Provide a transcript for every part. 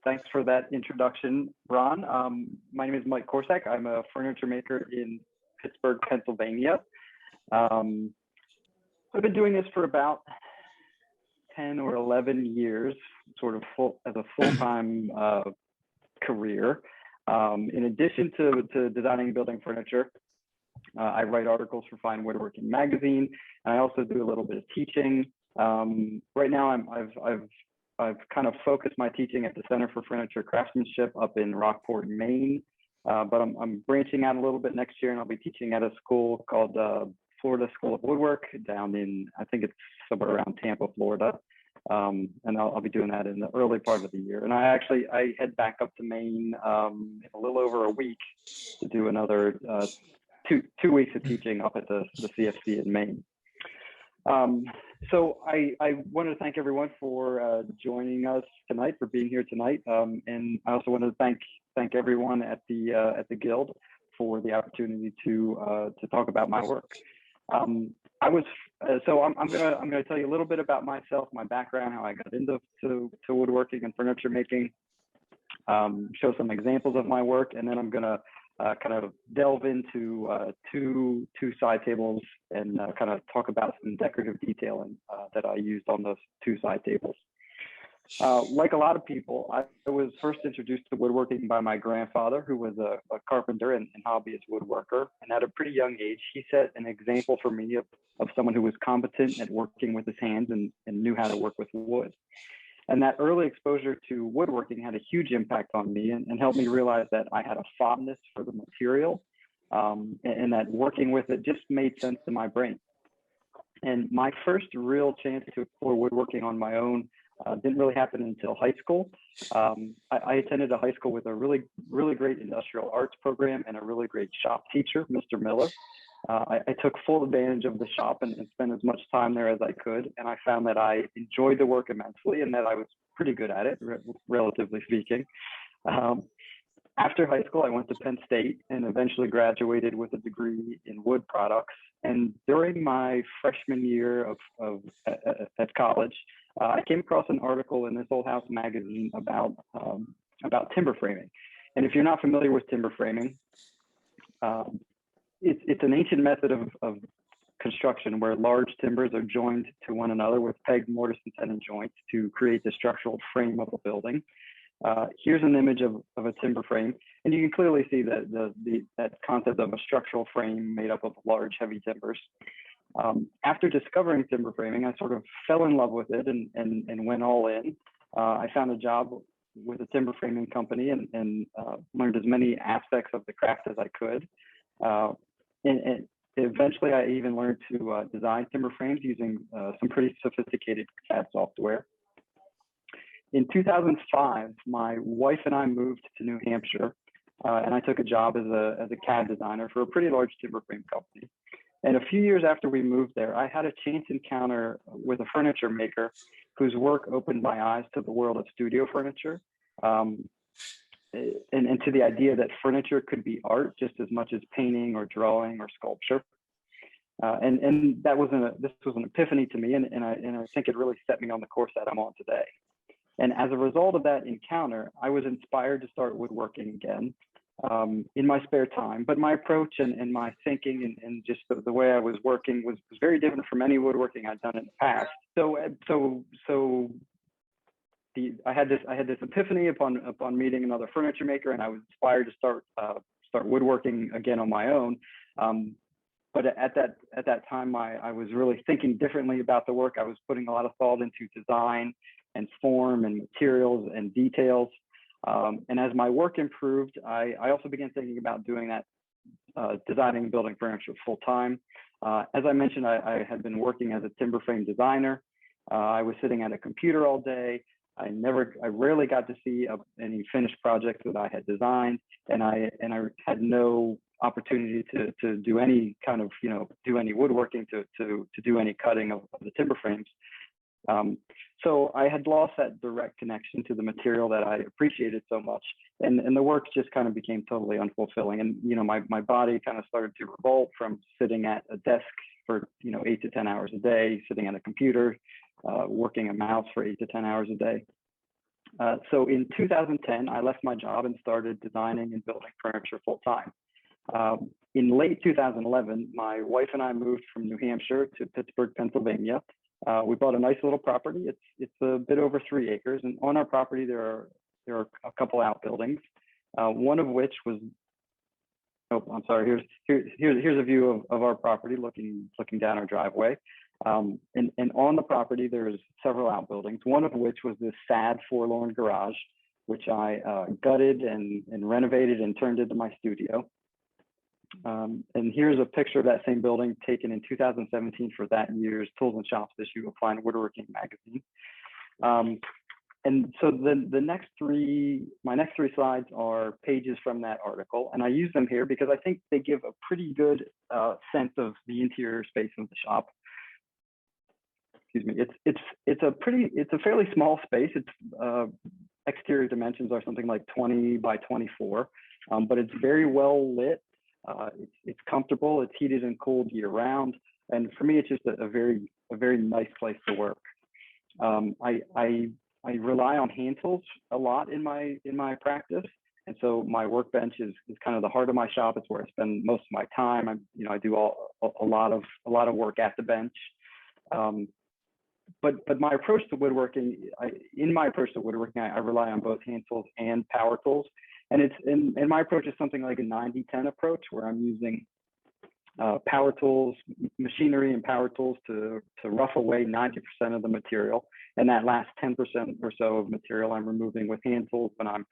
Thanks for that introduction, Ron. My name is Mike Korsak. I'm a furniture maker in Pittsburgh, Pennsylvania. I've been doing this for about 10 or 11 years, sort of as a full-time career. In addition to designing and building furniture, I write articles for Fine Woodworking magazine, and I also do a little bit of teaching. Right now, I've kind of focused my teaching at the Center for Furniture Craftsmanship up in Rockport, Maine, but I'm branching out a little bit next year, and I'll be teaching at a school called Florida School of Woodwork down in, I think it's somewhere around Tampa, Florida. And I'll be doing that in the early part of the year. And I head back up to Maine in a little over a week to do another two weeks of teaching up at the CFC in Maine. So I want to thank everyone for joining us tonight, for being here tonight. And I also want to thank everyone at the Guild for the opportunity to talk about my work. I'm gonna tell you a little bit about myself, my background, how I got into woodworking and furniture making, show some examples of my work, and then I'm gonna kind of delve into two side tables and kind of talk about some decorative detailing that I used on those two side tables. Like a lot of people, I was first introduced to woodworking by my grandfather, who was a carpenter and hobbyist woodworker. And at a pretty young age, he set an example for me of someone who was competent at working with his hands and knew how to work with wood. And that early exposure to woodworking had a huge impact on me and helped me realize that I had a fondness for the material and that working with it just made sense to my brain. And my first real chance to explore woodworking on my own didn't really happen until high school. I attended a high school with a really great industrial arts program and a really great shop teacher, Mr. Miller. I took full advantage of the shop and spent as much time there as I could. And I found that I enjoyed the work immensely and that I was pretty good at it, relatively speaking. After high school, I went to Penn State and eventually graduated with a degree in wood products. And during my freshman year at college, I came across an article in This Old House magazine about timber framing. And if you're not familiar with timber framing, it's an ancient method of construction where large timbers are joined to one another with pegs, mortise, and tenon joints to create the structural frame of a building. Here's an image of a timber frame, and you can clearly see that concept of a structural frame made up of large, heavy timbers. After discovering timber framing, I sort of fell in love with it and went all in. I found a job with a timber framing company and learned as many aspects of the craft as I could. And eventually, I even learned to design timber frames using some pretty sophisticated CAD software. In 2005, my wife and I moved to New Hampshire, and I took a job as a CAD designer for a pretty large timber frame company. And a few years after we moved there, I had a chance encounter with a furniture maker whose work opened my eyes to the world of studio furniture, and to the idea that furniture could be art just as much as painting or drawing or sculpture. And this was an epiphany to me, and I think it really set me on the course that I'm on today. And as a result of that encounter, I was inspired to start woodworking again in my spare time. But my approach and my thinking and just the way I was working was very different from any woodworking I'd done in the past. I had this epiphany upon meeting another furniture maker, and I was inspired to start woodworking again on my own. But at that time, I was really thinking differently about the work. I was putting a lot of thought into design and form and materials and details. And as my work improved, I also began thinking about doing that, designing and building furniture full time. As I mentioned, I had been working as a timber frame designer. I was sitting at a computer all day. I rarely got to see any finished projects that I had designed, and I had no opportunity to do any kind of, do any woodworking, to do any cutting of the timber frames. So I had lost that direct connection to the material that I appreciated so much, and the work just kind of became totally unfulfilling. And my body kind of started to revolt from sitting at a desk for 8 to 10 hours a day, sitting at a computer, working a mouse for 8 to 10 hours a day. So in 2010, I left my job and started designing and building furniture full time. In late 2011, my wife and I moved from New Hampshire to Pittsburgh, Pennsylvania. We bought a nice little property. It's a bit over 3 acres, and on our property there are a couple outbuildings. One of which was, oh, I'm sorry. Here's a view of our property looking down our driveway. And on the property there's several outbuildings. One of which was this sad, forlorn garage, which I gutted and renovated and turned into my studio. And here's a picture of that same building taken in 2017 for that year's Tools and Shops issue of Fine Woodworking magazine. And so my next 3 slides are pages from that article, and I use them here because I think they give a pretty good sense of the interior space of the shop. Excuse me. It's a fairly small space. Its exterior dimensions are something like 20 by 24, but it's very well lit. It's comfortable. It's heated and cooled year round, and for me, it's just a very nice place to work. I rely on hand tools a lot in my practice, and so my workbench is kind of the heart of my shop. It's where I spend most of my time. I do a lot of work at the bench. But my approach to woodworking, I rely on both hand tools and power tools. And my approach is something like a 90-10 approach, where I'm using power tools, machinery and power tools to rough away 90% of the material. And that last 10% or so of material I'm removing with hand tools when I'm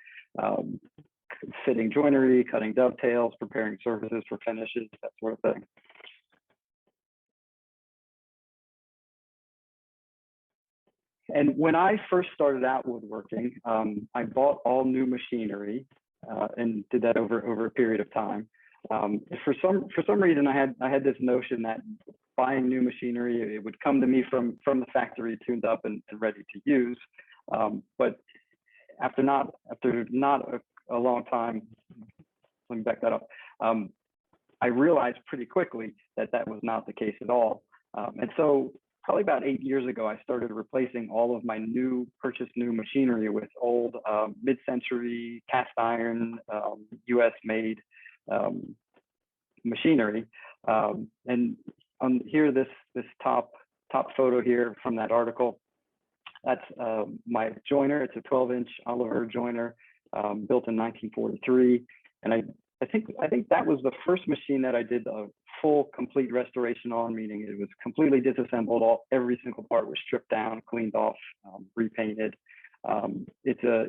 fitting joinery, cutting dovetails, preparing surfaces for finishes, that sort of thing. And when I first started out woodworking, I bought all new machinery and did that over a period of time. For some reason, I had this notion that buying new machinery, it would come to me from the factory, tuned up and ready to use. But after not a long time, let me back that up. I realized pretty quickly that was not the case at all. And so probably about 8 years ago, I started replacing all of my purchased new machinery with old mid-century cast iron, US made machinery. And on here, this top photo here from that article, that's my joiner. It's a 12-inch Oliver joiner built in 1943. And I think that was the first machine that I did a full, complete restoration on, meaning it was completely disassembled. Every single part was stripped down, cleaned off, repainted. It's a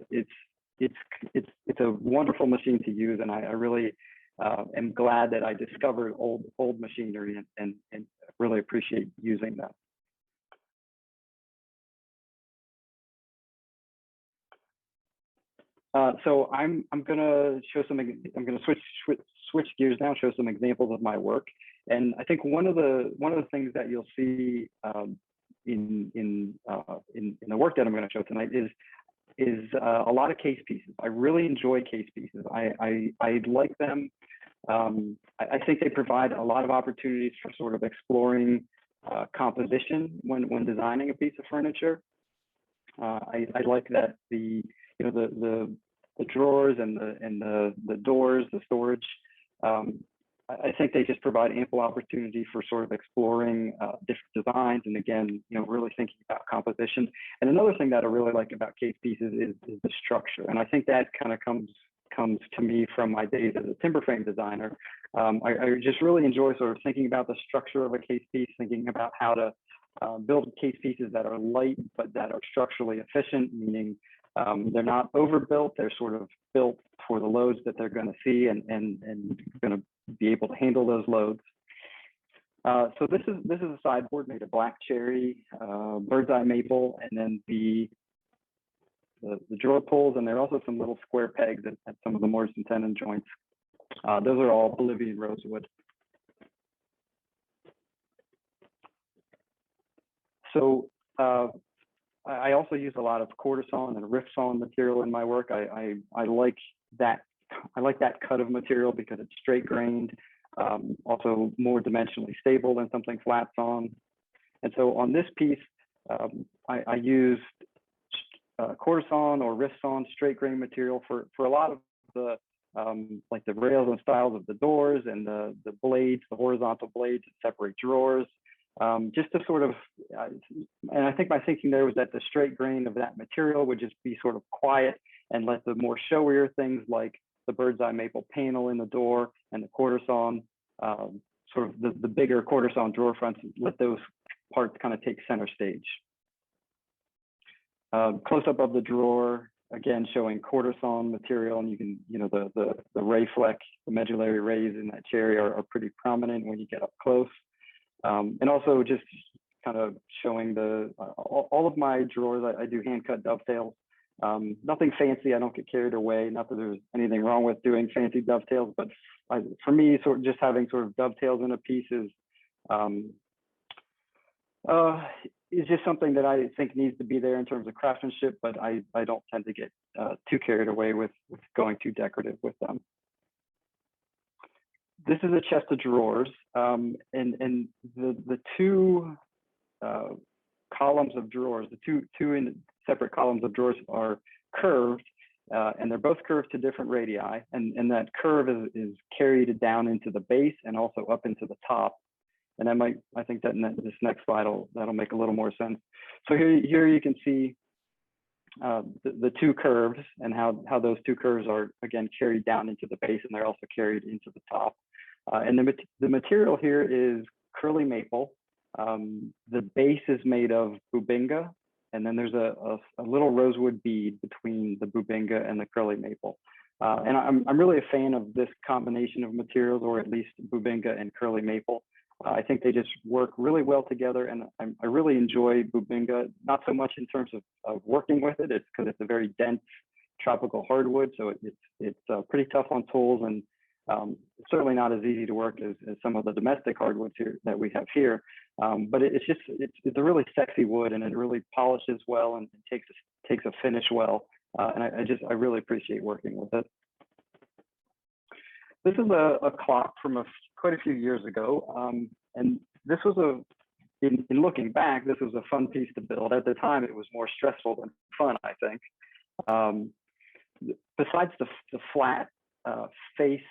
wonderful machine to use, and I really am glad that I discovered old machinery and really appreciate using that. So I'm gonna switch gears now, show some examples of my work. And I think one of the things that you'll see in the work that I'm going to show tonight is a lot of case pieces. I really enjoy case pieces. I like them. I think they provide a lot of opportunities for sort of exploring composition when designing a piece of furniture. I like that the drawers and the doors, the storage. I think they just provide ample opportunity for sort of exploring different designs, and again, really thinking about composition. And another thing that I really like about case pieces is the structure, and I think that kind of comes to me from my days as a timber frame designer. I just really enjoy sort of thinking about the structure of a case piece, thinking about how to build case pieces that are light but that are structurally efficient, meaning they're not overbuilt. They're sort of built for the loads that they're going to see and going to be able to handle those loads. So this is a sideboard made of black cherry, bird's eye maple, and then the drawer pulls, and there are also some little square pegs at some of the mortise and tenon joints. Those are all Bolivian rosewood. So I also use a lot of quarter sawn and rift sawn material in my work. I like that cut of material because it's straight grained, also more dimensionally stable than something flat sawn. And so on this piece, I used quarter sawn or wrist sawn straight grain material for a lot of the like the rails and styles of the doors and the blades, the horizontal blades that separate drawers. Just to sort of, and I think my thinking there was that the straight grain of that material would just be sort of quiet and let the more showier things like the bird's eye maple panel in the door and the quarter sawn, sort of the bigger quarter sawn drawer fronts, let those parts kind of take center stage. Close up of the drawer, again, showing quarter sawn material, and you can, the ray fleck, the medullary rays in that cherry are pretty prominent when you get up close. And also just kind of showing all of my drawers, I do hand cut dovetails. Nothing fancy, I don't get carried away. Not that there's anything wrong with doing fancy dovetails, but for me, sort of just having sort of dovetails in a piece is just something that I think needs to be there in terms of craftsmanship, but I don't tend to get too carried away with going too decorative with them. This is a chest of drawers, and the two columns of drawers, the two separate columns of drawers are curved, and they're both curved to different radii, and that curve is carried down into the base and also up into the top. And I think that in this next slide that'll make a little more sense. So here you can see the two curves and how those two curves are again carried down into the base, and they're also carried into the top. And the material here is curly maple. The base is made of bubinga, and then there's a little rosewood bead between the bubinga and the curly maple. And I'm really a fan of this combination of materials, or at least bubinga and curly maple. I think they just work really well together, and I really enjoy bubinga, not so much in terms of working with it. It's because it's a very dense tropical hardwood, so it's pretty tough on tools, and certainly not as easy to work as some of the domestic hardwoods here that we have here. But it's a really sexy wood, and it really polishes well and takes a finish well. And I really appreciate working with it. This is a clock from quite a few years ago, and this was in looking back, this was a fun piece to build. At the time, it was more stressful than fun, I think. Besides the flat face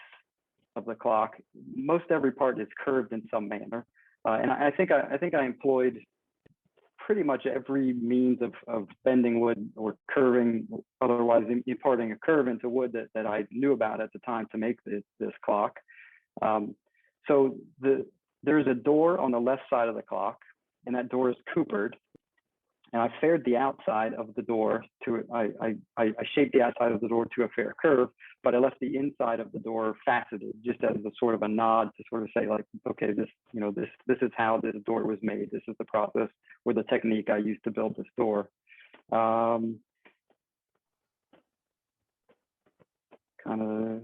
of the clock, most every part is curved in some manner, and I think I employed pretty much every means of bending wood or curving, otherwise imparting a curve into wood that I knew about at the time to make this clock. So there's a door on the left side of the clock, and that door is coopered. And I faired the outside of the door I shaped the outside of the door to a fair curve, but I left the inside of the door faceted, just as a sort of a nod to sort of say, like, okay, this is how this door was made. This is the process or the technique I used to build this door. Kind of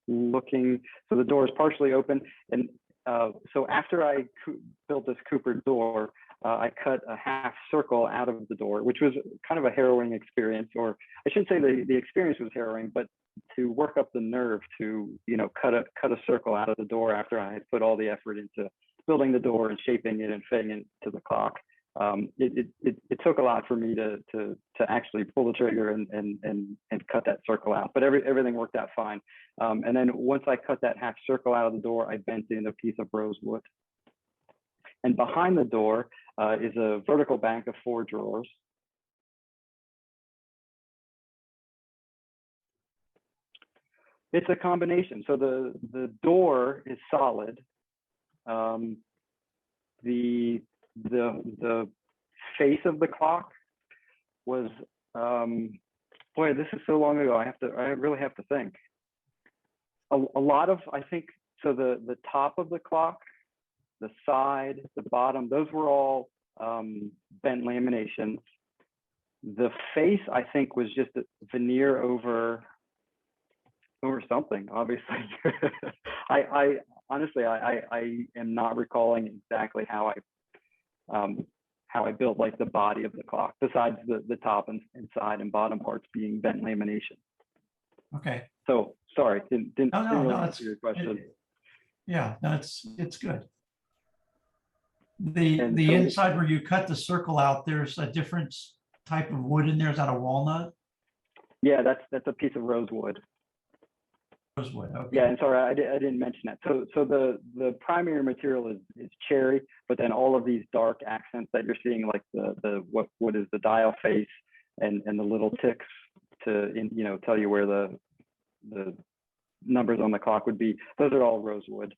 looking, so the door is partially open, and so after I built this coopered door, I cut a half circle out of the door, which was kind of a harrowing experience, or I shouldn't say the experience was harrowing, but to work up the nerve to, cut a circle out of the door after I had put all the effort into building the door and shaping it and fitting it to the clock. It took a lot for me to actually pull the trigger and cut that circle out, but everything worked out fine. And then once I cut that half circle out of the door, I bent in a piece of rosewood. And behind the door is a vertical bank of 4 drawers. It's a combination. So the door is solid. The face of the clock was boy, this is so long ago. I really have to think. A lot of, I think, so the top of the clock, the side, the bottom, those were all bent laminations. The face, I think, was just a veneer over something, obviously. I honestly, I am not recalling exactly how I built like the body of the clock, besides the top and side and bottom parts being bent lamination. Okay. So sorry, didn't really answer your question. Yeah, no, it's good. The inside where you cut the circle out, there's a different type of wood in there? Is that a walnut? Yeah, that's a piece of rosewood. Rosewood, okay. Yeah, and sorry, I didn't mention that. So the primary material is cherry, but then all of these dark accents that you're seeing, like what is the dial face and the little ticks to tell you where the numbers on the clock would be. Those are all rosewood,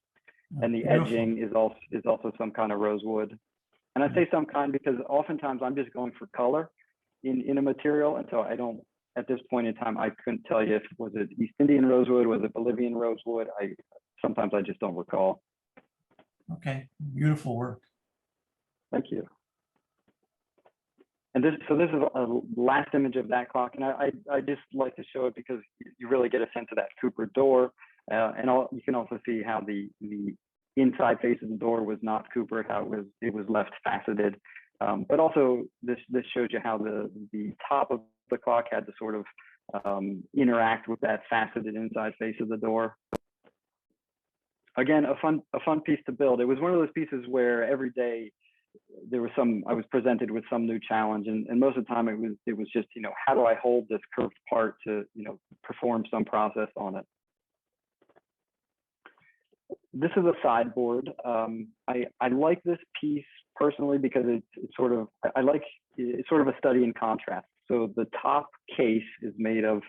and the Beautiful. edging is also some kind of rosewood. And I say some kind because oftentimes I'm just going for color in a material, and so I don't. At this point in time, I couldn't tell you if was it East Indian rosewood, was it Bolivian rosewood. Sometimes I just don't recall. Okay, beautiful work. Thank you. And this is a last image of that clock, and I just like to show it because you really get a sense of that Cooper door, and you can also see how the inside face of the door was not Coopered, how it was left faceted, but also this shows you how the top of the clock had to sort of interact with that faceted inside face of the door. Again, a fun piece to build. It was one of those pieces where every day I was presented with some new challenge, and most of the time it was just, how do I hold this curved part to, perform some process on it. This is a sideboard. I like this piece personally because it's sort of a study in contrast. So the top case is made of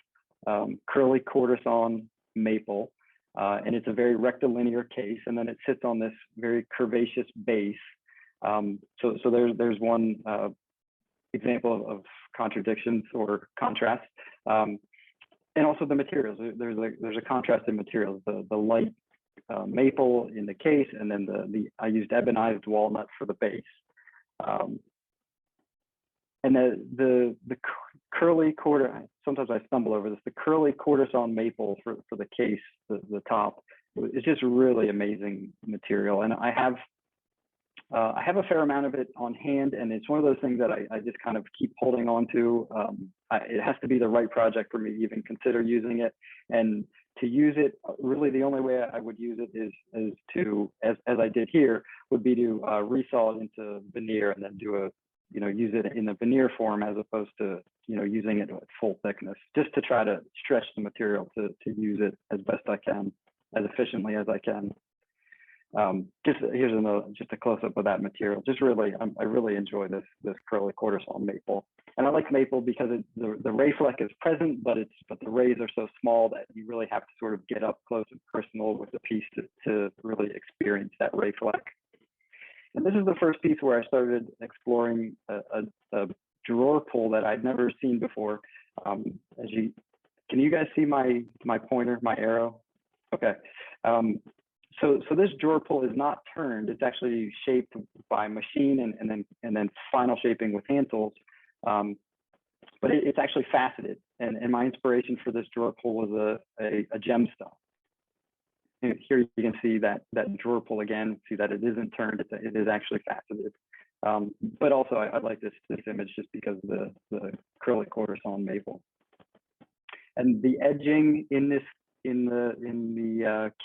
curly quarter-sawn maple, and it's a very rectilinear case, and then it sits on this very curvaceous base. So there's one example of contradictions or contrast, and also the materials. There's a contrast in materials. The light maple in the case, and then I used ebonized walnut for the base. And the curly quarter, sometimes I stumble over this, the curly quarter-sawn maple for the case, the top, is just really amazing material. And I have a fair amount of it on hand, and it's one of those things that I just kind of keep holding on to. It has to be the right project for me to even consider using it. And to use it, really the only way I would use it is to, as I did here, would be to resaw it into veneer and then use it in the veneer form as opposed to, using it at full thickness, just to try to stretch the material to use it as best I can, as efficiently as I can. Here's just a close-up of that material. I really enjoy this curly quarter-sawn maple, and I like maple because the ray fleck is present, but the rays are so small that you really have to sort of get up close and personal with the piece to really experience that ray fleck. And this is the first piece where I started exploring a drawer pull that I'd never seen before. Can you guys see my pointer, my arrow? Okay. So this drawer pull is not turned. It's actually shaped by machine and then final shaping with hand tools. But it's actually faceted. And my inspiration for this drawer pull was a gemstone. And here you can see that drawer pull again. See that it isn't turned. It is actually faceted. But also I like this image just because of the curly quarter-sawn maple. And the edging in the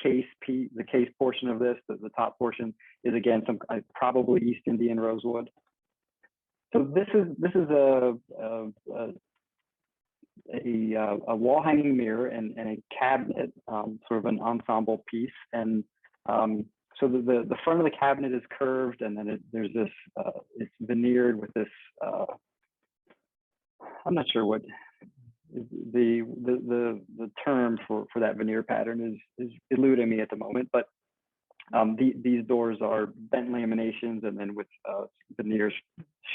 case portion of this, the top portion, is again probably East Indian rosewood. So this is a wall hanging mirror and a cabinet, sort of an ensemble piece. And so the front of the cabinet is curved, and then there's this it's veneered with this. I'm not sure what the term for that veneer pattern is eluding me at the moment, but these doors are bent laminations and then with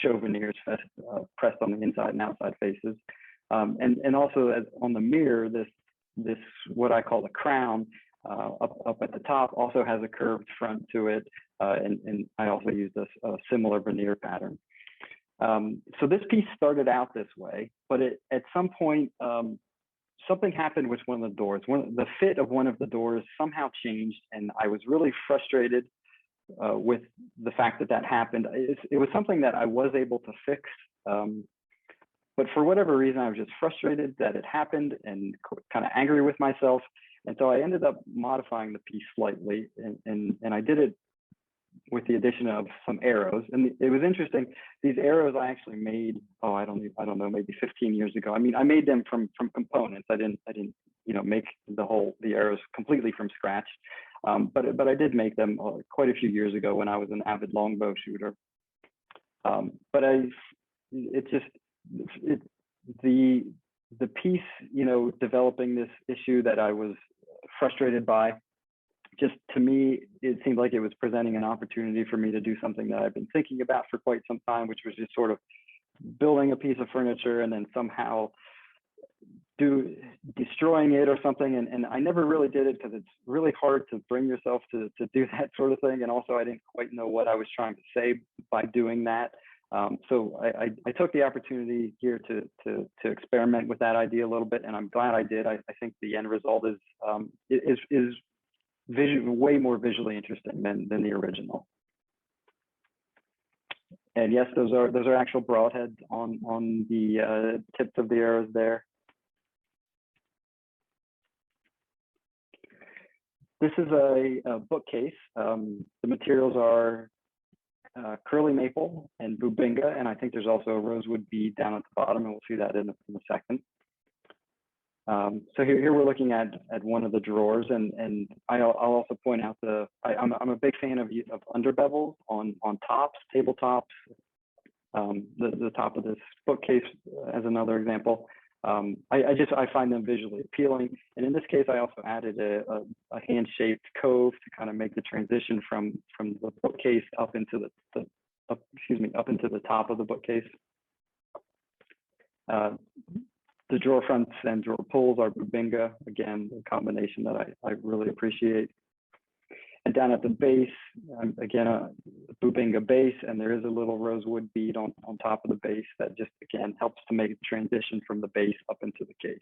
show veneers pressed on the inside and outside faces, and also on the mirror, this what I call the crown up at the top also has a curved front to it, and I also used a similar veneer pattern. So this piece started out this way, but at some point, something happened with one of the doors. The fit of one of the doors somehow changed, and I was really frustrated with the fact that happened. It was something that I was able to fix, but for whatever reason, I was just frustrated that it happened and kind of angry with myself. And so I ended up modifying the piece slightly, and I did it with the addition of some arrows. And it was interesting. These arrows I actually made, oh, I don't know, maybe 15 years ago. I mean, I made them from components. I didn't, make the arrows completely from scratch. But I did make them quite a few years ago when I was an avid longbow shooter. But the piece, developing this issue that I was frustrated by, just to me, it seemed like it was presenting an opportunity for me to do something that I've been thinking about for quite some time, which was just sort of building a piece of furniture and then somehow destroying it or something. And I never really did it because it's really hard to bring yourself to do that sort of thing. And also I didn't quite know what I was trying to say by doing that. So I took the opportunity here to experiment with that idea a little bit, and I'm glad I did. I think the end result is way more visually interesting than the original. And yes, those are actual broadheads on the tips of the arrows there. This is a bookcase. The materials are curly maple and bubinga, and I think there's also a rosewood bead down at the bottom, and we'll see that in a second. So here we're looking at one of the drawers, and I'll also point out I'm a big fan of underbevels on tops, tabletops, the top of this bookcase as another example. I find them visually appealing, and in this case, I also added a hand-shaped cove to kind of make the transition from the bookcase up into the top of the bookcase. The drawer fronts and drawer pulls are bubinga, again, a combination that I really appreciate. And down at the base, again, a bubinga base, and there is a little rosewood bead on top of the base that just, again, helps to make the transition from the base up into the case.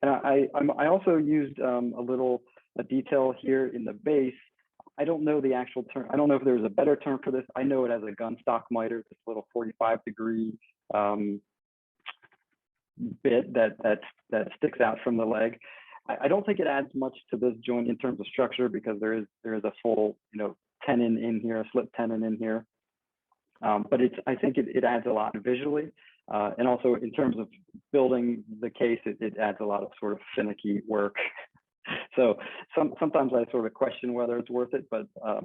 And I also used a detail here in the base. I don't know the actual term. I don't know if there's a better term for this. I know it as a gun stock miter, this little 45-degree bit that sticks out from the leg. I don't think it adds much to this joint in terms of structure because there is a full tenon in here, a slip tenon in here. But I think it adds a lot visually, and also in terms of building the case, it adds a lot of sort of finicky work. So sometimes I sort of question whether it's worth it, but I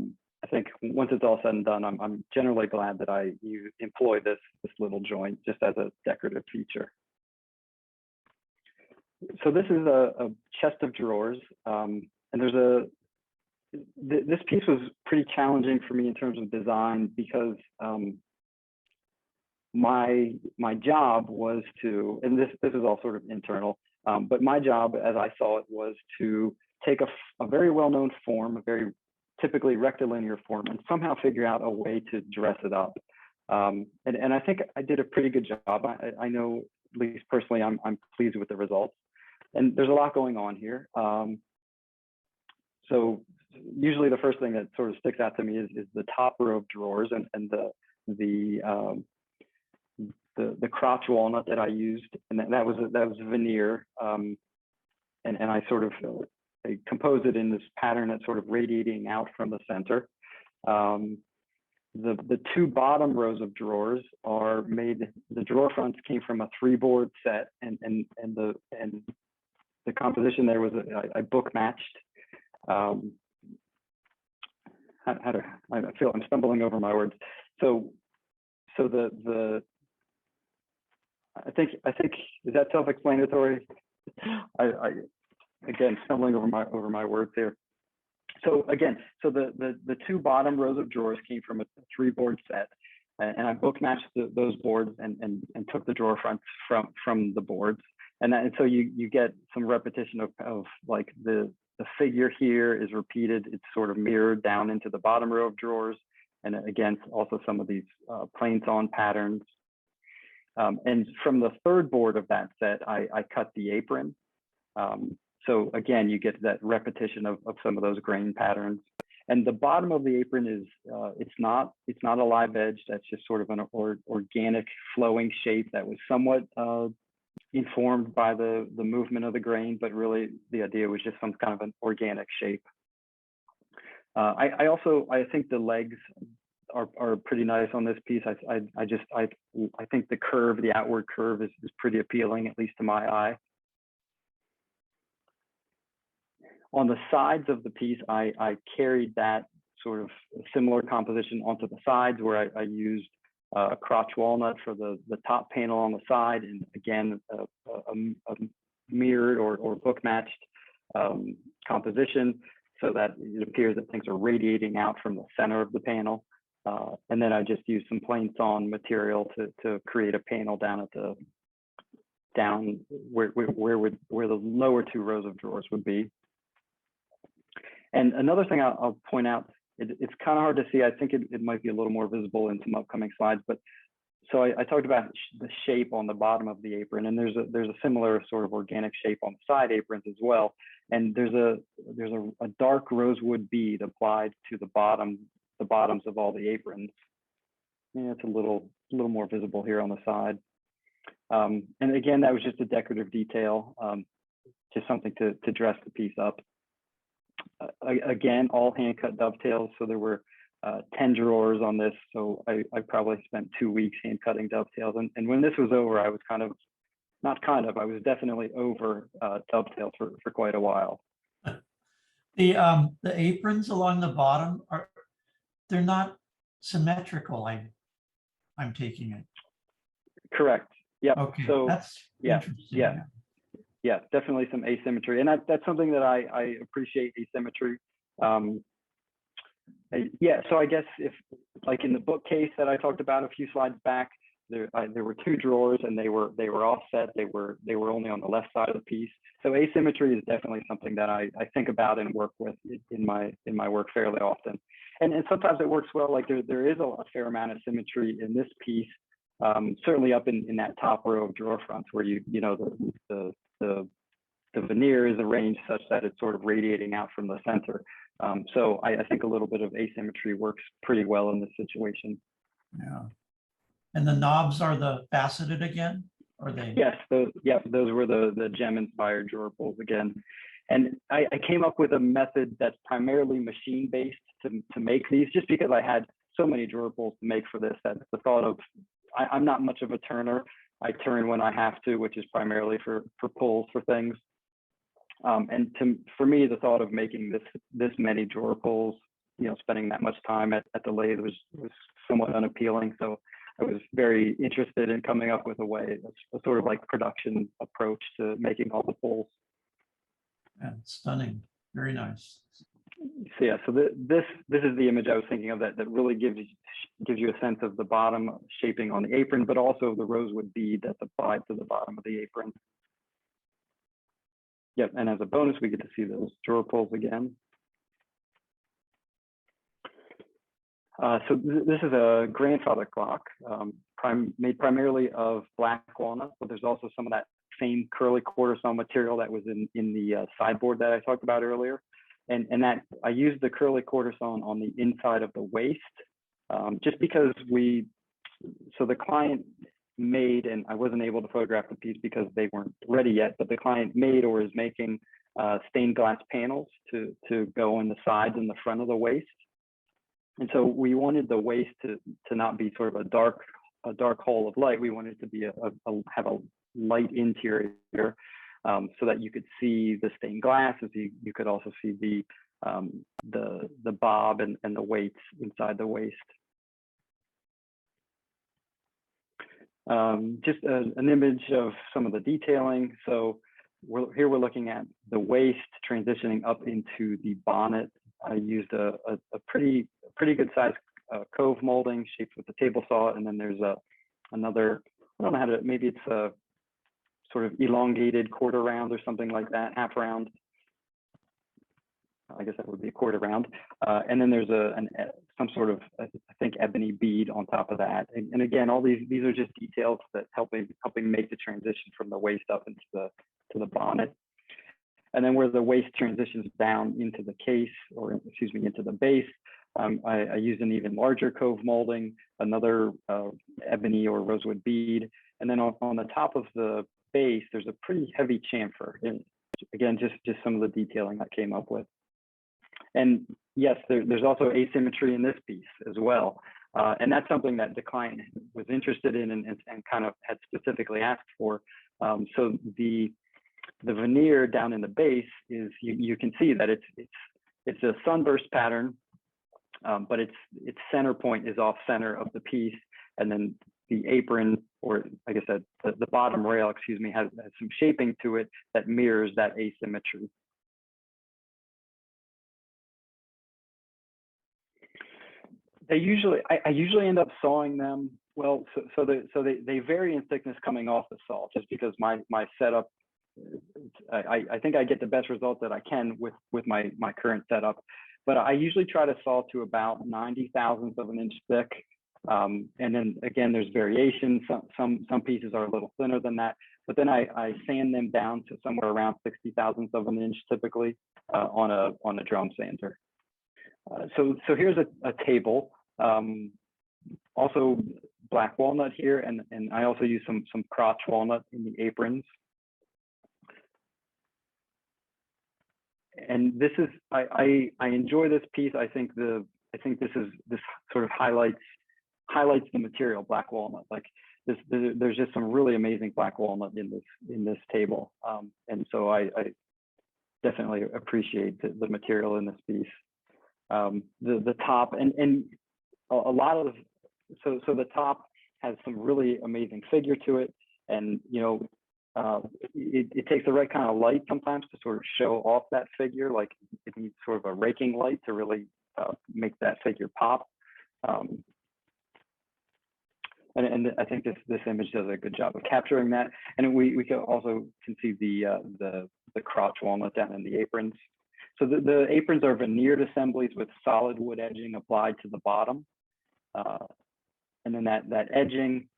think once it's all said and done, I'm generally glad that I employ this little joint just as a decorative feature. So this is a chest of drawers, and this piece was pretty challenging for me in terms of design because my job was to, and this is all sort of internal, but my job as I saw it was to take a very well-known form, a very typically rectilinear form, and somehow figure out a way to dress it up. And I think I did a pretty good job. I know, at least personally, I'm pleased with the results. And there's a lot going on here. So usually the first thing that sort of sticks out to me is the top row of drawers and the crotch walnut that I used, and that was veneer, and I sort of I composed it in this pattern that's sort of radiating out from the center. The two bottom rows of drawers are made. The drawer fronts came from a 3-board set, and the composition there was I book matched. I feel I'm stumbling over my words. So I think is that self-explanatory? I again stumbling over my words here. So again, the two bottom rows of drawers came from a 3-board set, and I book matched those boards and took the drawer fronts from the boards. And so you get some repetition of like the figure here is repeated. It's sort of mirrored down into the bottom row of drawers. And again, also some of these plain sawn patterns. And from the 3rd board of that set, I cut the apron. So again, you get that repetition of some of those grain patterns. And the bottom of the apron is, it's not a live edge. That's just sort of an organic flowing shape that was somewhat informed by the movement of the grain, but really the idea was just some kind of an organic shape. I think the legs are pretty nice on this piece. I think the curve, the outward curve is pretty appealing, at least to my eye. On the sides of the piece, I carried that sort of similar composition onto the sides, where I used a crotch walnut for the top panel on the side, and again, a mirrored or book matched composition, so that it appears that things are radiating out from the center of the panel. And then I just used some plain sawn material to create a panel down at the where the lower two rows of drawers would be. And another thing I'll point out, it's kind of hard to see. I think it might be a little more visible in some upcoming slides, but so I talked about the shape on the bottom of the apron, and there's a similar sort of organic shape on the side aprons as well. And there's a dark rosewood bead applied to the bottoms of all the aprons. Yeah, it's a little more visible here on the side. And again, that was just a decorative detail, just something to dress the piece up. Again, all hand cut dovetails. So there were 10 drawers on this. So I probably spent 2 weeks hand cutting dovetails. And when this was over, I was I was definitely over dovetails for quite a while. The aprons along the bottom they're not symmetrical. I'm taking it. Correct. Yeah. Okay. So that's interesting. Yeah, definitely some asymmetry, and that's something that I appreciate, asymmetry. Yeah, so I guess if, like in the bookcase that I talked about a few slides back, there were 2 drawers, and they were offset. They were only on the left side of the piece. So asymmetry is definitely something that I think about and work with in my work fairly often. And sometimes it works well. Like there is a fair amount of symmetry in this piece, certainly up in that top row of drawer fronts, where the veneer is arranged such that it's sort of radiating out from the center. So I think a little bit of asymmetry works pretty well in this situation. Yeah. And the knobs are the faceted again? Are they? Yes, those were the gem-inspired drawer pulls again. And I came up with a method that's primarily machine-based to make these, just because I had so many drawer pulls to make for this, that the thought of, I'm not much of a turner. I turn when I have to, which is primarily for pulls for things. And for me, the thought of making this many drawer pulls, spending that much time at the lathe was somewhat unappealing. So I was very interested in coming up with a sort of like production approach to making all the pulls. Yeah, stunning. Very nice. So yeah, so this is the image I was thinking of that really gives you a sense of the bottom shaping on the apron, but also the rosewood bead that's applied to the bottom of the apron. Yep, and as a bonus, we get to see those drawer pulls again. So this is a grandfather clock, made primarily of black walnut, but there's also some of that same curly quarter saw material that was in the sideboard that I talked about earlier. And that I used the curly quarter saw on the inside of the waist, just because the client made, and I wasn't able to photograph the piece because they weren't ready yet, but the client made or is making stained glass panels to go in the sides and the front of the waist. And so we wanted the waist to not be sort of a dark hole of light. We wanted it to be have a light interior, so that you could see the stained glass, as you could also see the bob and the weights inside the waist. Just an image of some of the detailing. So we're looking at the waist transitioning up into the bonnet. I used a pretty good size cove molding shaped with the table saw, and then there's another, I don't know how to, maybe it's a sort of elongated quarter round or something like that, half round. I guess that would be a quarter round. And then there's some sort of, I think, ebony bead on top of that. And again, all these are just details that helping make the transition from the waist up into the bonnet. And then where the waist transitions down into the case, or excuse me, into the base, I used an even larger cove molding, another ebony or rosewood bead. And then on the top of the base, there's a pretty heavy chamfer. And again, just some of the detailing I came up with. And yes, there's also asymmetry in this piece as well. And that's something that the client was interested in and kind of had specifically asked for. So the veneer down in the base is, you can see that it's a sunburst pattern, but its center point is off center of the piece. And then the apron, or like I said, the bottom rail, excuse me, has some shaping to it that mirrors that asymmetry. I usually end up sawing them. Well, so they vary in thickness coming off the saw, just because my setup, I think I get the best result that I can with my current setup. But I usually try to saw to about 90 thousandths of an inch thick. And then again, there's variation. Some pieces are a little thinner than that, but then I sand them down to somewhere around 60 thousandths of an inch typically on a drum sander. So here's a table. Also black walnut here, and I also use some crotch walnut in the aprons. And this is, I enjoy this piece. I think this sort of highlights the material, black walnut. Like there's just some really amazing black walnut in this table, and so I definitely appreciate the material in this piece. The top and a lot of so the top has some really amazing figure to it, and it takes the right kind of light sometimes to sort of show off that figure. Like it needs sort of a raking light to really make that figure pop. And I think this image does a good job of capturing that. And we can also see the crotch walnut down in the aprons. So the aprons are veneered assemblies with solid wood edging applied to the bottom. And then that edging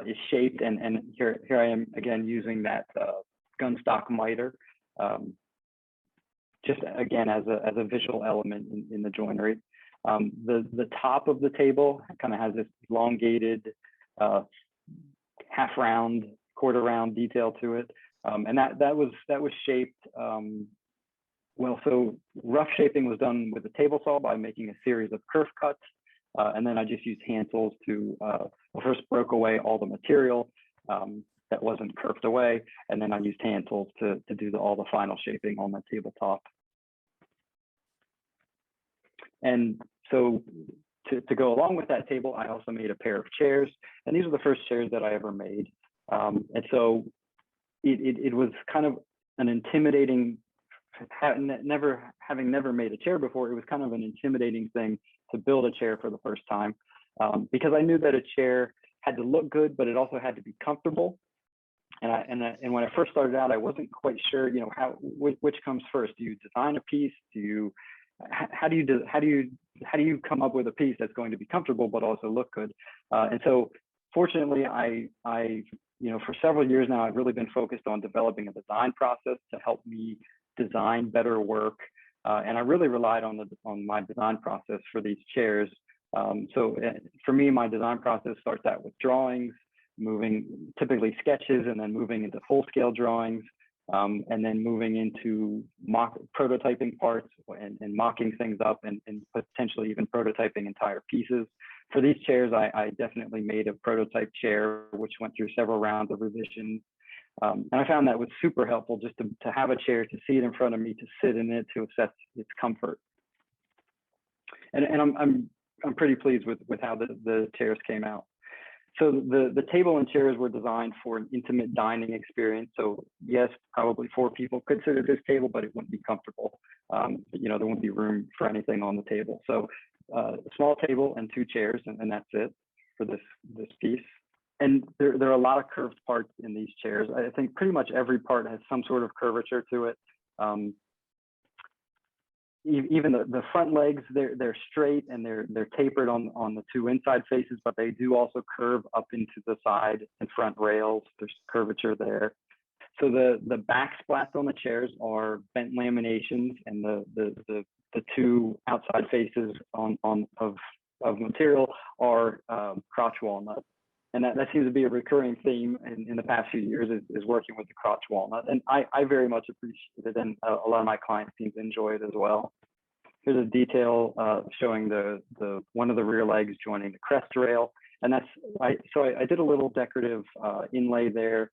is shaped, and here I am again using that gun stock miter, just again as a visual element in the joinery. The top of the table kind of has this elongated half round, quarter round detail to it, and that was shaped. Well, so rough shaping was done with a table saw by making a series of kerf cuts, and then I just used hand tools to first broke away all the material that wasn't kerfed away, and then I used hand tools to do all the final shaping on the tabletop. And so to go along with that table, I also made a pair of chairs, and these are the first chairs that I ever made. And so it was kind of an intimidating, having never made a chair before, it was kind of an intimidating thing to build a chair for the first time, because I knew that a chair had to look good, but it also had to be comfortable. And when I first started out, I wasn't quite sure, which comes first. Do you design a piece? How do you come up with a piece that's going to be comfortable but also look good? And so fortunately, I for several years now, I've really been focused on developing a design process to help me design better work. And I really relied on my design process for these chairs. So for me, my design process starts out with drawings, moving typically sketches, and then moving into full-scale drawings, and then moving into prototyping parts and mocking things up, and potentially even prototyping entire pieces. For these chairs, I definitely made a prototype chair, which went through several rounds of revisions. And I found that was super helpful, just to have a chair, to see it in front of me, to sit in it, to assess its comfort. And I'm pretty pleased with how the chairs came out. So the table and chairs were designed for an intimate dining experience. So yes, probably 4 people could sit at this table, but it wouldn't be comfortable. There wouldn't be room for anything on the table. So a small table and 2 chairs, and that's it for this piece. And there are a lot of curved parts in these chairs. I think pretty much every part has some sort of curvature to it. Even the front legs, they're straight and they're tapered on the 2 inside faces, but they do also curve up into the side and front rails. There's curvature there. So the back splats on the chairs are bent laminations, and the 2 outside faces of material are crotch walnut. and that seems to be a recurring theme in the past few years is working with the crotch walnut. And I very much appreciate it, and a lot of my clients seem to enjoy it as well. Here's a detail showing the one of the rear legs joining the crest rail. And I did a little decorative inlay there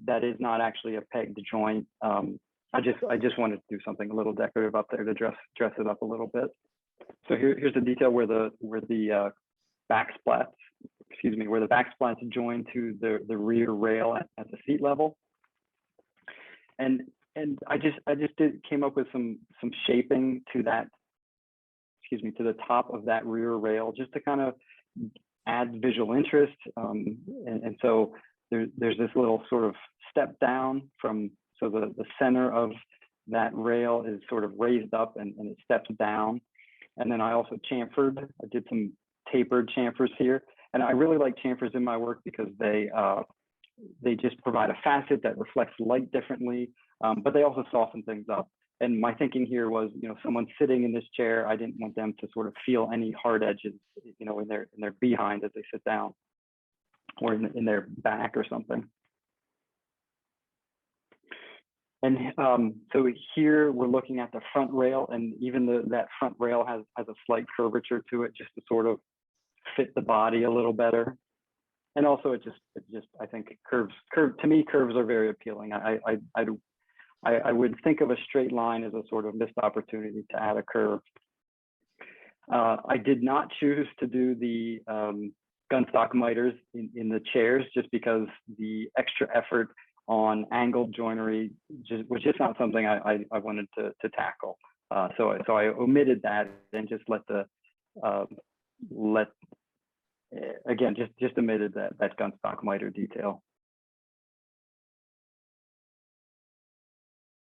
that is not actually a pegged joint. I just wanted to do something a little decorative up there to dress it up a little bit. So here's the detail where the backsplats, where the backsplats join to the rear rail at the seat level. And I just came up with some shaping to that, to the top of that rear rail, just to kind of add visual interest. And so there's this little sort of step down from, so the center of that rail is sort of raised up and it steps down. And then I also chamfered, I did some tapered chamfers here. And I really like chamfers in my work because they just provide a facet that reflects light differently, but they also soften things up. And my thinking here was, someone sitting in this chair, I didn't want them to sort of feel any hard edges, in their behind as they sit down, or in their back or something. And so here we're looking at the front rail, and even that front rail has a slight curvature to it, just to sort of fit the body a little better. And also it just I think curves to me, curves are very appealing. I would think of a straight line as a sort of missed opportunity to add a curve. I did not choose to do the gunstock miters in the chairs, just because the extra effort on angled joinery was just not something I wanted to tackle. So I omitted that and just again, just omitted that gunstock miter detail.